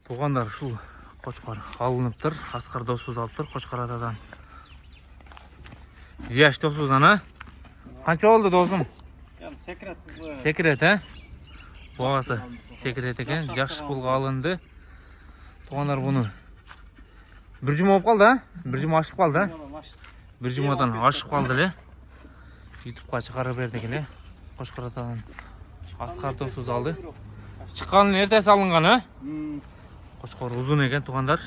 Туғандар ушул Қошқар алыныптыр. Асқар досубуз алыптыр Қошқар атадан. Зияш досубуз ана. Канча болду досум? Секрет. Секрет, а? Бағасы секрет екен. Жакшы пулга алынды. Туғандар буну бир жума болуп калды, а? Бир жума ашып калды, а? Бир жумадан ашып калды эле. YouTube'га чыгарып бердик эле. Қошқар атадан Асқар досубуз алды. Чыкканын эртеси алынган, а? Қошқар узун екен туғандар.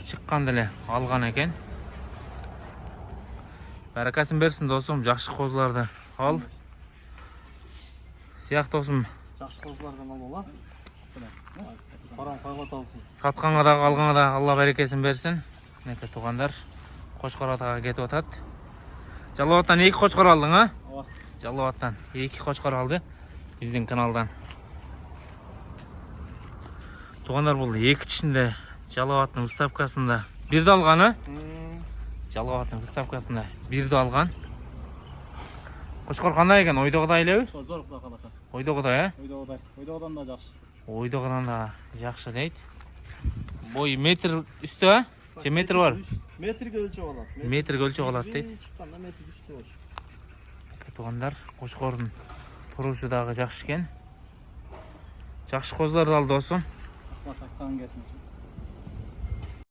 Чыкканды эле алган екен. Баракасын берсин досум, жакшы козуларды ал. Сыяк досум. Жакшы козулардан ал. Паран кайга табылсын. Сатканга да алганга да Алла берекесин берсин. Мынакей туғандар Қошқар атага кетип атат. Жалауаттан 2 Қошқар алдың, а? Ооба. Жалауаттан 2 Қошқар алды биздин каналдан. Туғандар бул 2-чисинде Жалауаттын выставкасында бирди алган, а? Жалауаттын выставкасында бирди алган. Қошқар кандай экен? Ойдогудай элеби? Зор Кудай кааласа. Ойдогудай, а? Ойдогудан да жакшы. Ойдогудан да жакшы дейт. Бой метр үстү, а? Же метр бар? Метрге өлчөп алат. Метрге өлчөп алат дейт. Чыкканда метр үстү болчу. Туғандар Қошқардын турушу дагы жакшы экен. Жакшы козуларды алды досум. Айтқан келсин.